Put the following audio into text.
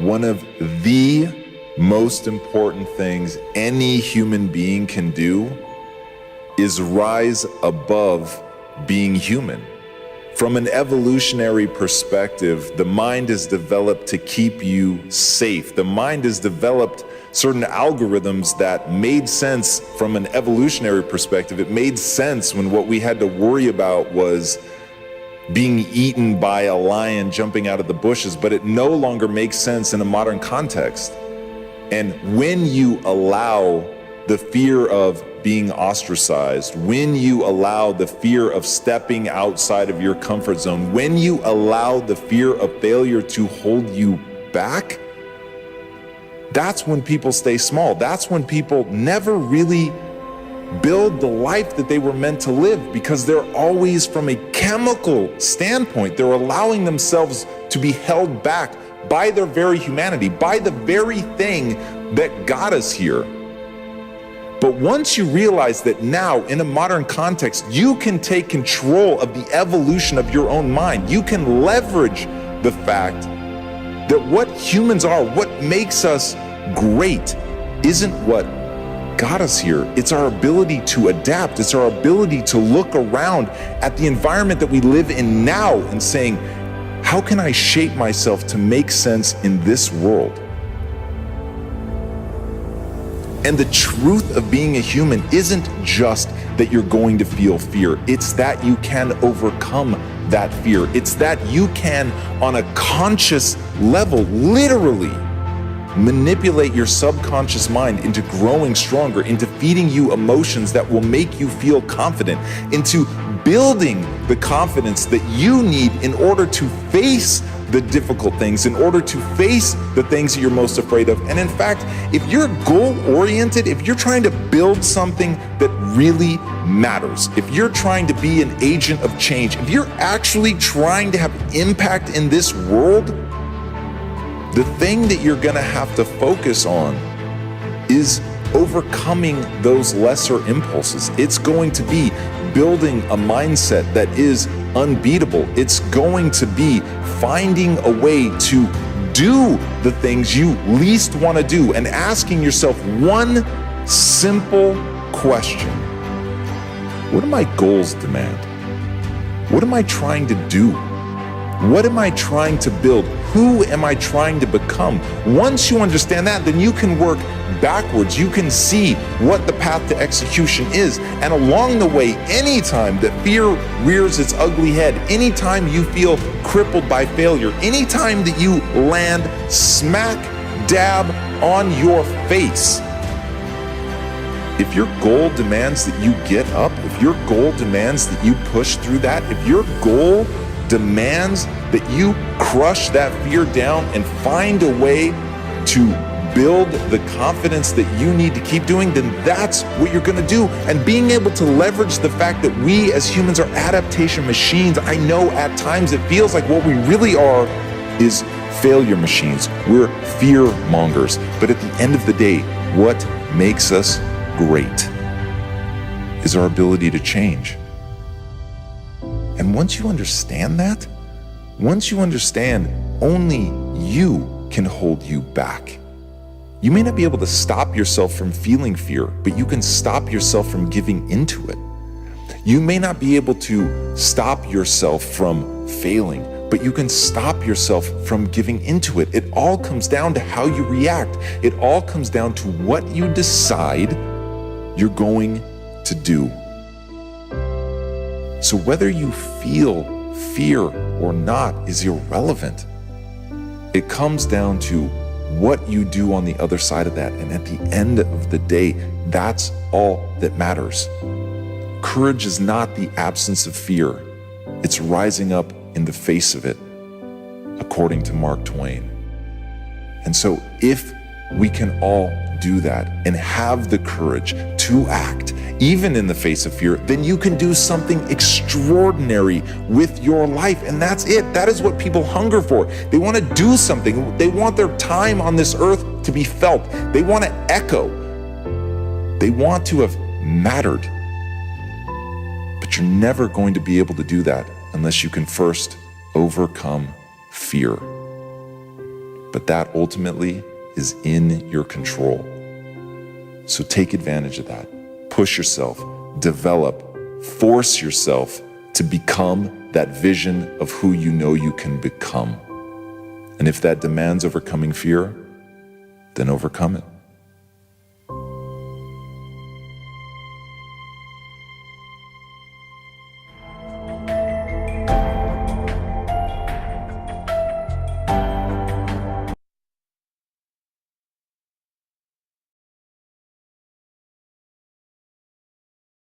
one of the most important things any human being can do is rise above being human. From an evolutionary perspective, the mind is developed to keep you safe. The mind has developed certain algorithms that made sense from an evolutionary perspective. It made sense when what we had to worry about was being eaten by a lion jumping out of the bushes, but it no longer makes sense in a modern context. And when you allow the fear of being ostracized, when you allow the fear of stepping outside of your comfort zone, when you allow the fear of failure to hold you back, that's when people stay small. That's when people never really build the life that they were meant to live, because they're always, from a chemical standpoint, they're allowing themselves to be held back by their very humanity, by the very thing that got us here. But once you realize that now, in a modern context, you can take control of the evolution of your own mind, you can leverage the fact that what humans are, what makes us great, isn't what got us here. It's our ability to adapt. It's our ability to look around at the environment that we live in now and saying, how can I shape myself to make sense in this world? And the truth of being a human isn't just that you're going to feel fear. It's that you can overcome that fear. It's that you can, on a conscious level, literally manipulate your subconscious mind into growing stronger, into feeding you emotions that will make you feel confident, into building the confidence that you need in order to face the difficult things, in order to face the things that you're most afraid of. And in fact, if you're goal-oriented, if you're trying to build something that really matters, if you're trying to be an agent of change, if you're actually trying to have impact in this world, the thing that you're gonna have to focus on is overcoming those lesser impulses. It's going to be building a mindset that is unbeatable. It's going to be finding a way to do the things you least want to do and asking yourself one simple question. What do my goals demand? What am I trying to do? What am I trying to build? Who am I trying to become? Once you understand that, then you can work backwards. You can see what the path to execution is. And along the way, anytime that fear rears its ugly head, anytime you feel crippled by failure, anytime that you land smack dab on your face, if your goal demands that you get up, if your goal demands that you push through that, if your goal demands that you crush that fear down and find a way to build the confidence that you need to keep doing, then that's what you're gonna do. And being able to leverage the fact that we as humans are adaptation machines. I know at times it feels like what we really are is failure machines. We're fear mongers. But at the end of the day, what makes us great is our ability to change. And once you understand that, once you understand only you can hold you back, you may not be able to stop yourself from feeling fear, but you can stop yourself from giving into it. You may not be able to stop yourself from failing, but you can stop yourself from giving into it. It all comes down to how you react. It all comes down to what you decide you're going to do. So whether you feel fear or not is irrelevant. It comes down to what you do on the other side of that. And at the end of the day, that's all that matters. Courage is not the absence of fear. It's rising up in the face of it, according to Mark Twain. And so if we can all do that and have the courage to act, even in the face of fear, then you can do something extraordinary with your life. And that's it. That is what people hunger for. They want to do something. They want their time on this earth to be felt. They want to echo. They want to have mattered. But you're never going to be able to do that unless you can first overcome fear. but that ultimately is in your control. So take advantage of that. Push yourself, develop, force yourself to become that vision of who you know you can become. And if that demands overcoming fear, then overcome it.